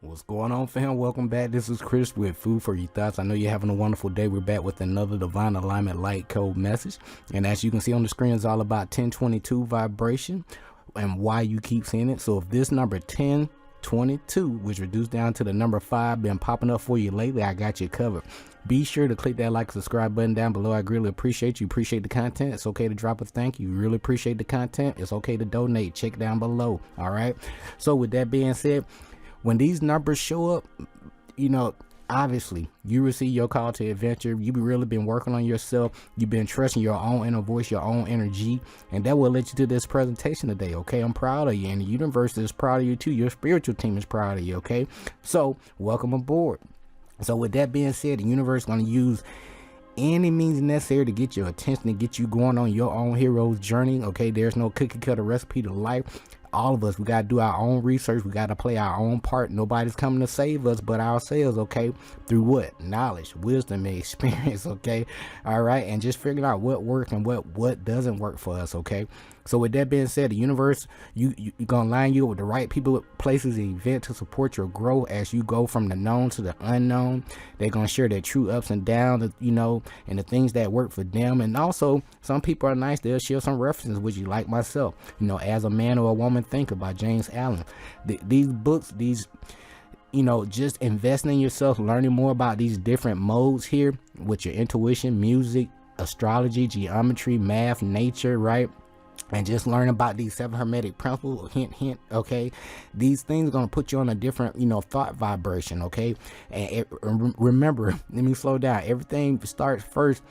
What's going on, fam? Welcome back. This is Chris with Food for Your Thoughts. I know you're having a wonderful day. We're back with another divine alignment light code message. And as you can see on the screen, it's all about 1022 vibration and why you keep seeing it. So if this number 1022, which reduced down to the number 5, been popping up for you lately, I got you covered. Be sure to click that like, subscribe button down below. I really appreciate you. Appreciate the content. It's okay to drop a thank you. Really appreciate the content. It's okay to donate. Check down below. All right. So with that being said, when these numbers show up, you know, obviously you receive your call to adventure. You've really been working on yourself. You've been trusting your own inner voice, your own energy, and that will lead you to this presentation today. Okay, I'm proud of you, and the universe is proud of you too. Your spiritual team is proud of you. Okay, so welcome aboard. So with that being said, the universe is going to use any means necessary to get your attention, to get you going on your own hero's journey. Okay, there's no cookie cutter recipe to life. All of us, we got to do our own research. We got to play our own part. Nobody's coming to save us but ourselves. Okay, through what? Knowledge, wisdom, and experience. Okay, all right, and just figuring out what works and what doesn't work for us. Okay, so with that being said, the universe, you're gonna line you up with the right people, places, and events to support your growth as you go from the known to the unknown. They're gonna share their true ups and downs, you know, and the things that work for them. And also, some people are nice. They'll share some references with you, like myself. You know, As a Man or a Woman Thinker by James Allen. These books, you know, just investing in yourself, learning more about these different modes here with your intuition, music, astrology, geometry, math, nature, right? And just learn about these 7 hermetic principles. Hint, hint. Okay, these things are going to put you on a different, you know, thought vibration. Okay, and remember, let me slow down. Everything starts first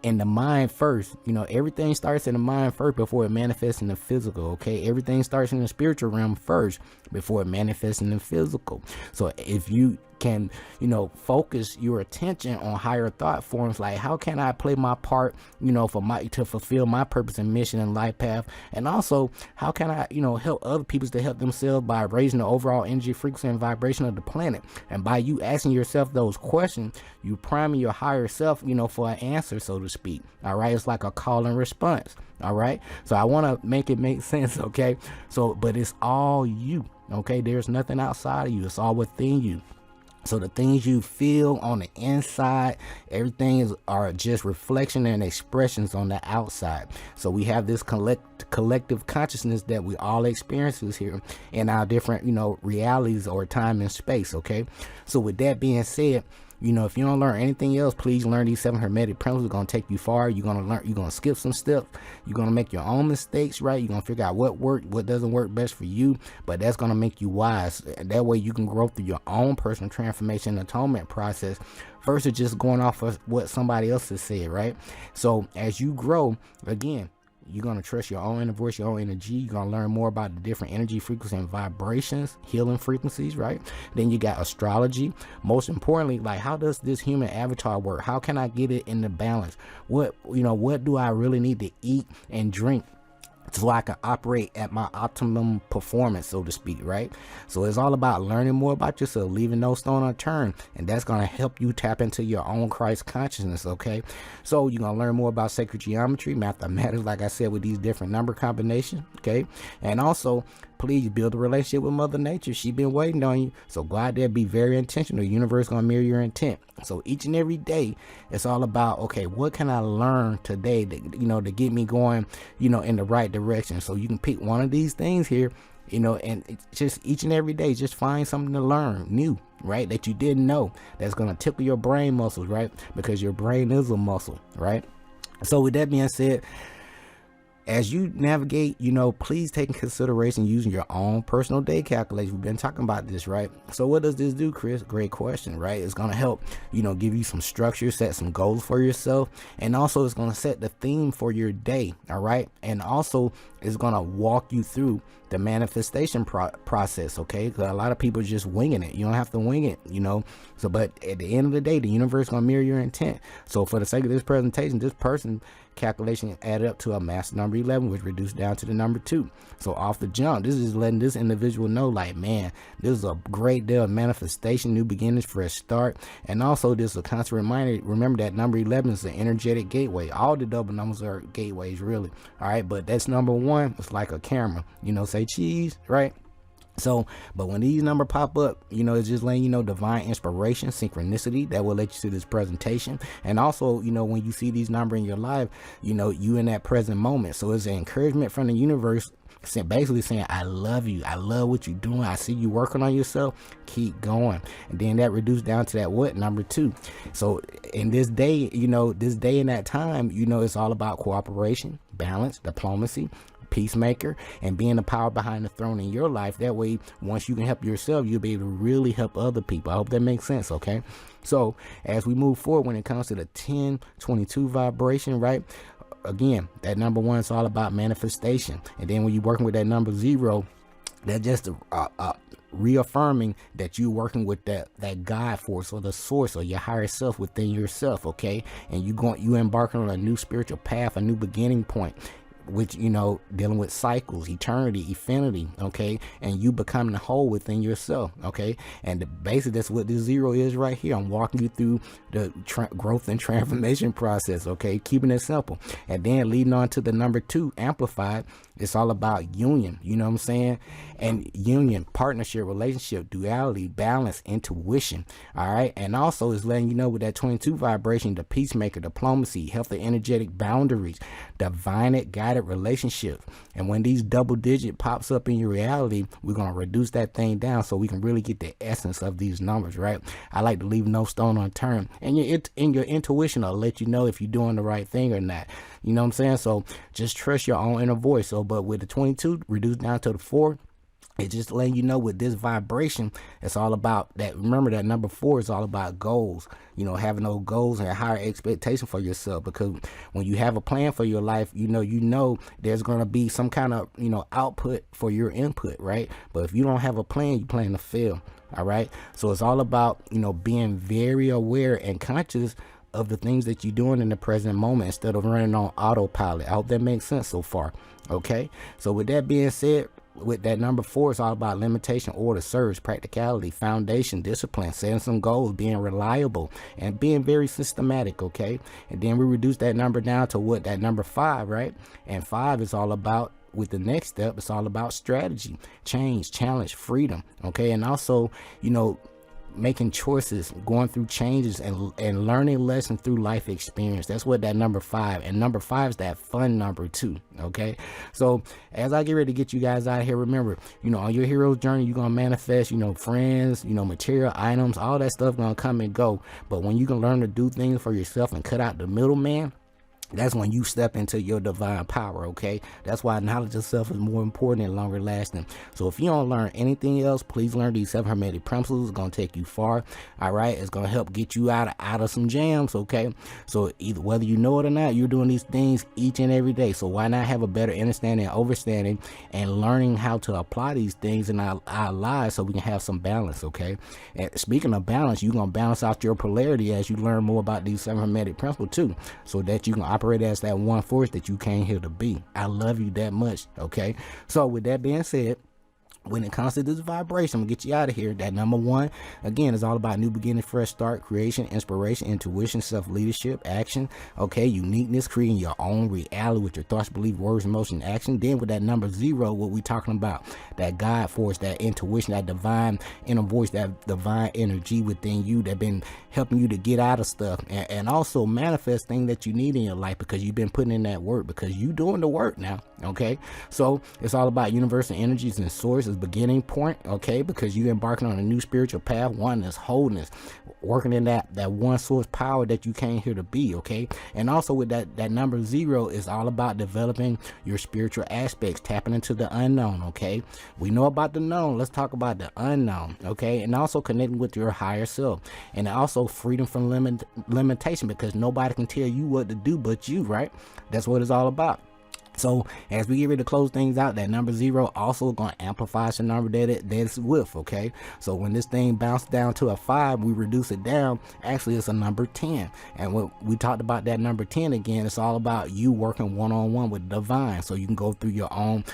in the mind first. You know, everything starts in the mind first before it manifests in the physical. Okay, everything starts in the spiritual realm first before it manifests in the physical. So if you can, you know, focus your attention on higher thought forms, like how can I play my part, you know, to fulfill my purpose and mission and life path, and also how can I, you know, help other people to help themselves by raising the overall energy, frequency, and vibration of the planet. And by you asking yourself those questions, you priming your higher self, you know, for an answer, so to speak. All right, it's like a call and response. All right, so I want to make it make sense. Okay, so but it's all you. Okay, there's nothing outside of you. It's all within you. So the things you feel on the inside, everything are just reflection and expressions on the outside. So we have this collective consciousness that we all experiences here in our different, you know, realities or time and space. Okay, so with that being said, you know, if you don't learn anything else, please learn these 7 hermetic principles. It's going to take you far. You're going to learn, you're going to skip some steps. You're going to make your own mistakes, right? You're going to figure out what worked, what doesn't work best for you, but that's going to make you wise. And that way you can grow through your own personal transformation and atonement process versus just going off of what somebody else has said, right? So as you grow, again, you're going to trust your own inner voice, your own energy. You're going to learn more about the different energy frequencies and vibrations, healing frequencies, right? Then you got astrology. Most importantly, like, how does this human avatar work? How can I get it in the balance? What do I really need to eat and drink so I can operate at my optimum performance, so to speak, right? So it's all about learning more about yourself, leaving no stone unturned, and that's going to help you tap into your own Christ consciousness. Okay, so you're going to learn more about sacred geometry, mathematics, like I said, with these different number combinations. Okay, and also please build a relationship with Mother Nature. She's been waiting on you, so go out there, be very intentional. The universe is going to mirror your intent. So each and every day, it's all about, okay, what can I learn today that, you know, to get me going, you know, in the right direction. So you can pick one of these things here, you know, and it's just each and every day, just find something to learn new, right, that you didn't know, that's going to tickle your brain muscles, right, because your brain is a muscle, right? So with that being said, as you navigate, you know, please take in consideration using your own personal day calculation. We've been talking about this, right? So what does this do, Chris? Great question, right? It's going to help, you know, give you some structure, set some goals for yourself. And also it's going to set the theme for your day. All right. And also it's going to walk you through the manifestation process. Okay. Because a lot of people are just winging it. You don't have to wing it, you know. So, but at the end of the day, the universe is going to mirror your intent. So for the sake of this presentation, this person calculation added up to a master number 11, which reduced down to the number 2. So off the jump, this is letting this individual know, like, man, this is a great deal of manifestation, new beginnings, fresh start. And also this is a constant reminder, remember that number 11 is an energetic gateway. All the double numbers are gateways, really. All right, but that's number 1. It's like a camera, you know, say cheese, right? So, but when these numbers pop up, it's just letting you know divine inspiration, synchronicity that will let you see this presentation. And also, when you see these numbers in your life, you in that present moment. So it's an encouragement from the universe, basically saying, I love you. I love what you're doing. I see you working on yourself. Keep going. And then that reduced down to that number 2. So in this day, this day and that time, it's all about cooperation, balance, diplomacy, peacemaker, and being the power behind the throne in your life. That way, once you can help yourself, you'll be able to really help other people. I hope that makes sense. Okay, so as we move forward, when it comes to the 1022 vibration, right, again, that number 1 is all about manifestation. And then when you're working with that number 0, that's just reaffirming that you're working with that God force, or the source, or your higher self within yourself. Okay, and you embarking on a new spiritual path, a new beginning point, which, dealing with cycles, eternity, infinity, okay, and you becoming whole within yourself, okay. And basically that's what this 0 is right here. I'm walking you through the growth and transformation process, okay, keeping it simple. And then leading on to the number 2, amplified, it's all about union, you know what I'm saying? And union, partnership, relationship, duality, balance, intuition, all right. And also it's letting you know with that 22 vibration, the peacemaker, diplomacy, healthy, energetic boundaries, divine guided relationship. And when these double digit pops up in your reality, we're going to reduce that thing down so we can really get the essence of these numbers, right? I like to leave no stone unturned, and your intuition will let you know if you're doing the right thing or not. You know what I'm saying? So just trust your own inner voice. So, but with the 22 reduced down to the 4, it's just letting you know with this vibration, it's all about that. Remember that number 4 is all about goals, having those goals and a higher expectation for yourself. Because when you have a plan for your life, there's going to be some kind of, output for your input, right? But if you don't have a plan, you plan to fail. All right. So it's all about, being very aware and conscious of the things that you're doing in the present moment instead of running on autopilot. I hope that makes sense so far. Okay. So with that being said, with that number 4, it's all about limitation, order, service, practicality, foundation, discipline, setting some goals, being reliable, and being very systematic. Okay. And then we reduce that number down to that number 5, right? And 5 is all about, with the next step, it's all about strategy, change, challenge, freedom. Okay. And also, making choices, going through changes, and learning lessons through life experience. That's what that number 5, and number 5 is that fun number 2. Okay, so as I get ready to get you guys out of here, remember, on your hero's journey, you're gonna manifest, friends, material items, all that stuff gonna come and go. But when you can learn to do things for yourself and cut out the middleman, that's when you step into your divine power. Okay, that's why knowledge of self is more important and longer lasting. So if you don't learn anything else, please learn these 7 hermetic principles. It's going to take you far. All right, it's going to help get you out of some jams. Okay, so either whether you know it or not, you're doing these things each and every day. So why not have a better understanding and overstanding and learning how to apply these things in our lives so we can have some balance. Okay, and speaking of balance, you're going to balance out your polarity as you learn more about these 7 hermetic principles too, so that you can operate as that one force that you came here to be. I love you that much. Okay, so with that being said, when it comes to this vibration, I'm gonna get you out of here. That number 1, again, is all about new beginning, fresh start, creation, inspiration, intuition, self-leadership, action. Okay, uniqueness, creating your own reality with your thoughts, beliefs, words, emotion, action. Then with that number 0, what we talking about, that God force, that intuition, that divine inner voice, that divine energy within you that been helping you to get out of stuff and also manifest things that you need in your life, because you've been putting in that work, because you doing the work now. Okay, so it's all about universal energies and sources, beginning point. Okay, because you're embarking on a new spiritual path, oneness, wholeness, working in that one source power that you came here to be. Okay, and also with that number 0 is all about developing your spiritual aspects, tapping into the unknown. Okay, we know about the known, let's talk about the unknown. Okay, and also connecting with your higher self, and also freedom from limitation, because nobody can tell you what to do but you, right? That's what it's all about. So as we get ready to close things out, that number 0 also going to amplify the number that it's with. Okay, so when this thing bounced down to a 5, we reduce it down. Actually, it's a number 10. And what we talked about, that number 10 again, it's all about you working one-on-one with divine, so you can go through your own,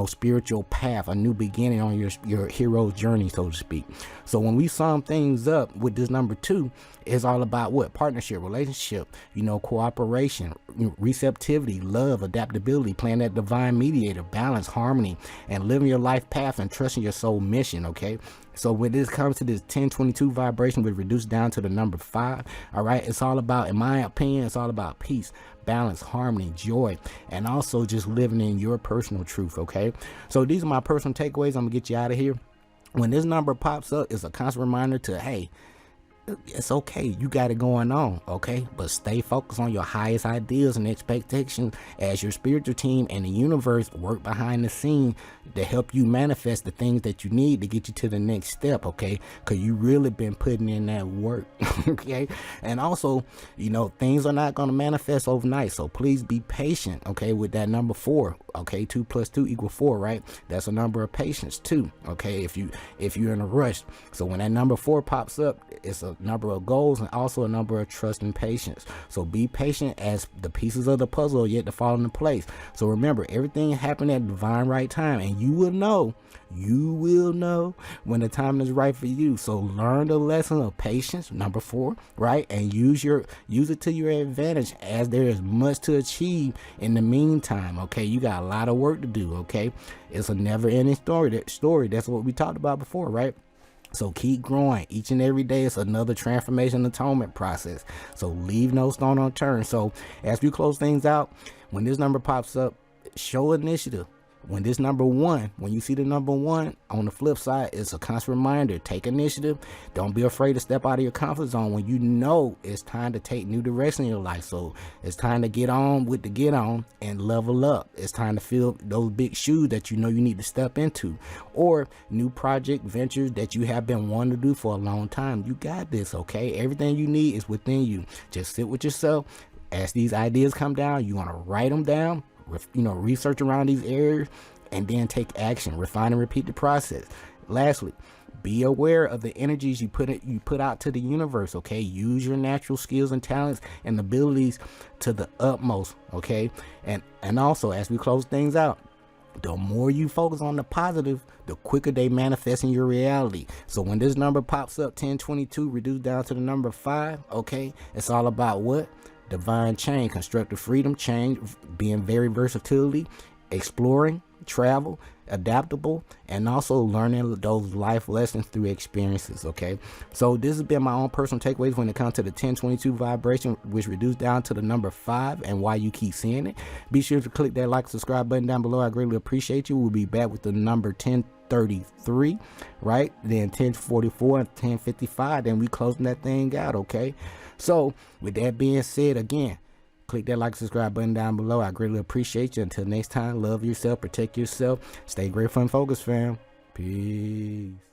spiritual path, a new beginning on your hero's journey, so to speak. So when we sum things up with this number 2, it's all about what? Partnership, relationship, cooperation, receptivity, love, adaptability, reality, playing that divine mediator, balance, harmony, and living your life path and trusting your soul mission, okay? So when this comes to this 1022 vibration, we reduce down to the number 5, all right? It's all about, in my opinion, it's all about peace, balance, harmony, joy, and also just living in your personal truth, okay? So these are my personal takeaways. I'm gonna get you out of here. When this number pops up, it's a constant reminder to, hey, it's okay, you got it going on, okay? But stay focused on your highest ideals and expectations as your spiritual team and the universe work behind the scene to help you manifest the things that you need to get you to the next step, okay? Because you really been putting in that work. Okay? And also, you know, things are not going to manifest overnight, so please be patient, okay, with that number 4. Okay, 2 plus 2 equals 4, right? That's a number of patience too, okay, if you're in a rush. So when that number 4 pops up, it's a number of goals and also a number of trust and patience. So be patient as the pieces of the puzzle are yet to fall into place. So remember, everything happened at the divine right time, and you will know when the time is right for you. So learn the lesson of patience, number 4, right? And use it to your advantage, as there is much to achieve in the meantime, okay? You got a lot of work to do, okay? It's a never-ending story. That's what we talked about before, right? So keep growing. Each and every day is another transformation atonement process. So leave no stone unturned. So as we close things out, when this number pops up, show initiative. When this number 1, when you see the number 1, on the flip side, it's a constant reminder. Take initiative. Don't be afraid to step out of your comfort zone when you know it's time to take new direction in your life. So it's time to get on with the get on and level up. It's time to fill those big shoes that you know you need to step into, or new project ventures that you have been wanting to do for a long time. You got this, okay? Everything you need is within you. Just sit with yourself. As these ideas come down, you want to write them down, you know, research around these areas, and then take action. Refine and repeat the process. Lastly, be aware of the energies you put out to the universe, okay? Use your natural skills and talents and abilities to the utmost, okay? And also, as we close things out, the more you focus on the positive, the quicker they manifest in your reality. So when this number pops up, 1022 reduced down to the number 5, okay? It's all about what? Divine change, constructive freedom, change, being very versatility, exploring, travel, adaptable, and also learning those life lessons through experiences, okay? So this has been my own personal takeaways when it comes to the 1022 vibration, which reduced down to the number 5, and why you keep seeing it. Be sure to click that like, subscribe button down below. I greatly appreciate you. We'll be back with the number 1033, right? Then 1044 and 1055. Then we closing that thing out, okay? So with that being said, again, click that like, subscribe button down below. I greatly appreciate you. Until next time, love yourself, protect yourself, stay grateful and focused, fam. Peace.